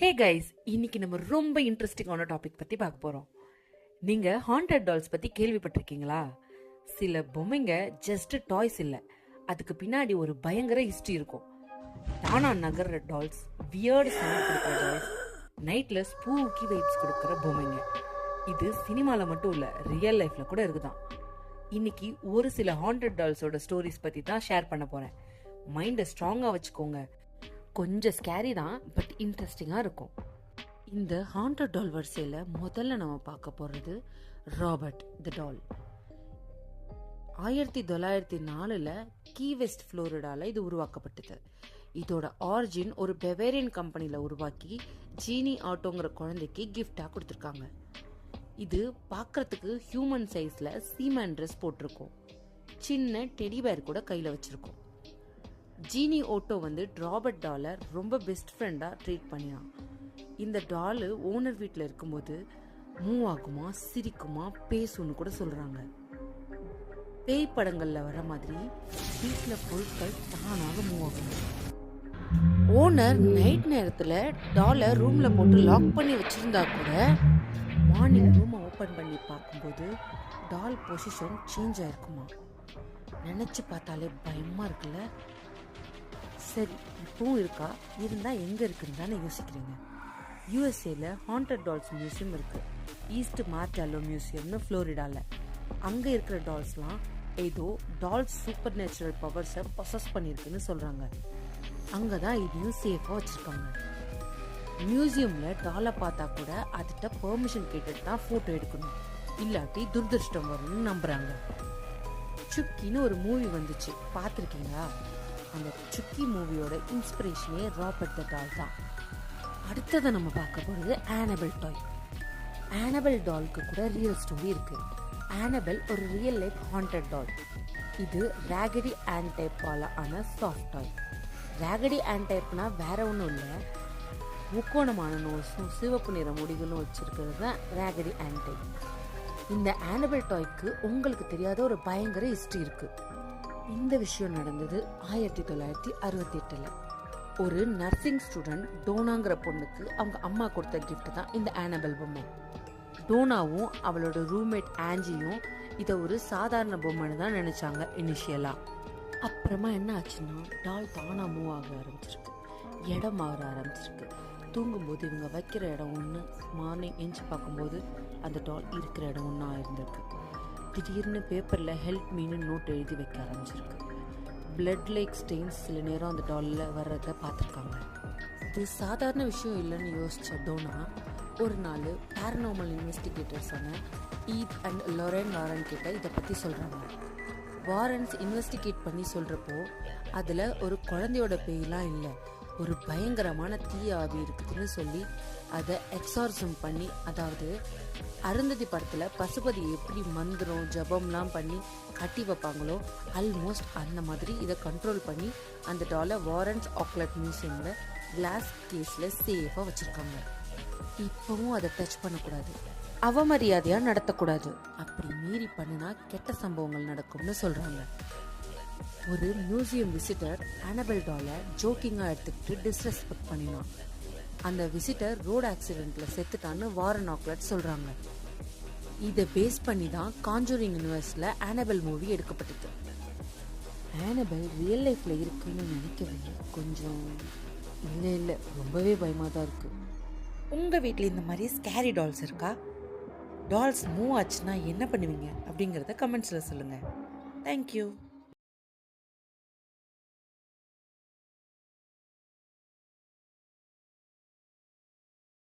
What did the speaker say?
Hey guys, இன்னைக்கு நம்ம ரொம்ப இன்ட்ரெஸ்டிங்கான டாபிக் பத்தி பார்க்க போறோம். நீங்க ஹாண்டட் டால்ஸ் பத்தி கேள்விப்பட்டிருக்கீங்களா? சில பொம்மைங்க ஜஸ்ட் டாய்ஸ் இல்ல, அதுக்கு பின்னாடி ஒரு பயங்கர ஹிஸ்டரி இருக்கும். தானா நகர்ற டால்ஸ், வியர்டு சவுண்ட் கொடுக்குற டால்ஸ், நைட்ல ஸ்பூக்கி வைப்ஸ் கொடுக்குற பொம்மைங்க. இது சினிமால மட்டும் இல்ல, ரியல் லைஃப்ல கூட இருக்குதான். இன்னைக்கு ஒரு சில ஹாண்டட் டால்ஸோட ஸ்டோரிஸ் பத்தி தான் ஷேர் பண்ண போறேன். மைண்டை ஸ்ட்ராங்கா வச்சுக்கோங்க. கொஞ்சம் ஸ்கேரி தான், பட் இன்ட்ரெஸ்டிங்காக இருக்கும். இந்த ஹாண்டட் டால் வரிசையில் முதல்ல நம்ம பார்க்க போகிறது ராபர்ட் தி டால். 1904 கீ வெஸ்ட் புளோரிடால இது உருவாக்கப்பட்டது. இதோட ஆரிஜின் ஒரு பெவேரியன் கம்பெனியில் உருவாக்கி ஜீனி ஆட்டோங்கிற குழந்தைக்கு கிஃப்டாக கொடுத்துருக்காங்க. இது பார்க்கறதுக்கு ஹியூமன் சைஸில் சீமேன் ட்ரெஸ் போட்டிருக்கோம். சின்ன டெடி பேர் கூட கையில் வச்சிருக்கோம். ஜீனி ஓட்டோ ராபர்ட் டாலை ரொம்ப பெஸ்ட் ஃப்ரெண்டாக ட்ரீட் பண்ணினான். இந்த டாலு ஓனர் வீட்டில் இருக்கும்போது மூவ் ஆகுமா, சிரிக்குமா, பேசுன்னு கூட சொல்கிறாங்க. பேய் படங்களில் வர மாதிரி வீட்டில் பொருட்கள் தானாக மூவ் ஆகும். ஓனர் நைட் நேரத்தில் டாலை ரூமில் போட்டு லாக் பண்ணி வச்சுருந்தா கூட மார்னிங் ரூமை ஓப்பன் பண்ணி பார்க்கும்போது டால் பொசிஷன் சேஞ்ச் ஆயிருக்குமா. நினச்சி பார்த்தாலே பயமாக இருக்குல்ல? சரி, இப்பவும் இருக்கா? இருந்தால் எங்கே இருக்குன்னு தானே யோசிக்கிறீங்க. யூஎஸ்ஏல ஹாண்டட் டால்ஸ் மியூசியம் இருக்குது. ஈஸ்ட் மார்டாலோ மியூசியம்னு ஃப்ளோரிடாவில். அங்கே இருக்கிற டால்ஸ்லாம் ஏதோ டால்ஸ் சூப்பர் நேச்சுரல் பவர்ஸை பொசஸ் பண்ணியிருக்குன்னு சொல்கிறாங்க. அங்கே தான் இதையும் சேஃபாக வச்சுருக்காங்க. மியூசியமில் டாலை பார்த்தா கூட அதுகிட்ட பெர்மிஷன் கேட்டுட்டு தான் ஃபோட்டோ எடுக்கணும், இல்லாட்டி துர்திருஷ்டம் வரும்னு நம்புகிறாங்க. சுக்கின்னு ஒரு மூவி வந்துச்சு, பார்த்துருக்கீங்களா? அந்த சுக்கி மூவியோட இன்ஸ்பிரேஷனே ராபர்ட் தி டால் தான். அடுத்ததை நம்ம பார்க்க போகிறது ஆனபெல் டாய். ஆனபெல் டால்க்கு கூட ரியல் ஸ்டோரி இருக்கு. ஆனபெல் ஒரு ரியல் லைஃப் ஹாண்டட் டால். இது ராகடி ஆன் டைப்பால ஆன சாஃப்ட் டாய். ராகடி ஆன் டைப்னா வேற ஒன்றும் இல்லை, முக்கோணமான நோஸும் சிவப்பு நிற முடிகளும் வச்சிருக்கிறது தான் ராகடி ஆன் டைப். இந்த ஆனபெல் டாய்க்கு உங்களுக்கு தெரியாத ஒரு பயங்கர ஹிஸ்டரி இருக்கு. இந்த விஷயம் நடந்தது 1968. ஒரு நர்சிங் ஸ்டூடெண்ட் டோனாங்கிற பொண்ணுக்கு அவங்க அம்மா கொடுத்த கிஃப்ட் தான் இந்த ஆனபெல் பொம்மை. டோனாவும் அவளோட ரூம்மேட் ஆஞ்சியும் இதை ஒரு சாதாரண பொம்மைன்னு தான் நினைச்சாங்க இனிஷியலா. அப்புறமா என்ன ஆச்சுன்னா, டால் தானா மூவ் ஆக ஆரம்பிச்சிருக்கு, இடம் மாற ஆரம்பிச்சிருக்கு. தூங்கும்போது இவங்க வைக்கிற இடம் ஒன்று, மார்னிங் எஞ்சி பார்க்கும்போது அந்த டால் இருக்கிற இடம் ஒன்றா இருந்திருக்கு. திடீர்னு பேப்பரில் ஹெல்ப் மீன்னு நோட் எழுதி வைக்க ஆரம்பிச்சிருக்கு. பிளட் லைக் ஸ்டெயின்ஸ் சில நேரம் அந்த டாலில் வர்றதை பார்த்துருக்காங்க. இது சாதாரண விஷயம் இல்லைன்னு யோசித்த டோனா ஒரு நாள் பேரநார்மல் இன்வெஸ்டிகேட்டர்ஸான ஈத் அண்ட் லொரென் வாரன் கிட்ட இதை பற்றி சொல்கிறாங்க. வாரன்ஸ் இன்வெஸ்டிகேட் பண்ணி சொல்கிறப்போ அதில் ஒரு குழந்தையோட பேயெலாம் இல்லை, ஒரு பயங்கரமான தீய ஆவி இருக்குதுன்னு சொல்லி அதை எக்ஸார்சம் பண்ணி, அதாவது அருந்ததி படத்தில் பசுபதி எப்படி மந்திரம் ஜபம்லாம் பண்ணி கட்டி வைப்பாங்களோ ஆல்மோஸ்ட் அந்த மாதிரி இதை கண்ட்ரோல் பண்ணி அந்த டாலை வாரன்ஸ் ஆக்லட் மியூசியமில் கிளாஸ் கேஸில் சேஃபாக வச்சுருக்காங்க. இப்போவும் அதை டச் பண்ணக்கூடாது, அவமரியாதையாக நடத்தக்கூடாது. அப்படி மீறி பண்ணினா கெட்ட சம்பவங்கள் நடக்கும்னு சொல்கிறாங்க. ஒரு மியூசியம் விசிட்டர் ஆனபெல் டாலை ஜோக்கிங்காக எடுத்துக்கிட்டு டிஸ்ரெஸ்பெக்ட் பண்ணினான். அந்த விசிட்டர் ரோடு ஆக்சிடென்ட்டில் செத்துட்டான்னு வாரன் ஆக்லட் சொல்கிறாங்க. இதை பேஸ் பண்ணி தான் காஞ்சூரிங் யூனிவர்ஸில் ஆனபெல் மூவி எடுக்கப்பட்டது. ஆனபெல் ரியல் லைஃப்பில் இருக்குன்னு நினைக்கவே கொஞ்சம் இல்லை, ரொம்பவே பயமாக தான் இருக்குது. உங்கள் வீட்டில் இந்த மாதிரி ஸ்கேரி டால்ஸ் இருக்கா? டால்ஸ் மூவ் ஆச்சுன்னா என்ன பண்ணுவீங்க அப்படிங்கிறத கமெண்ட்ஸில் சொல்லுங்கள். தேங்க்யூ.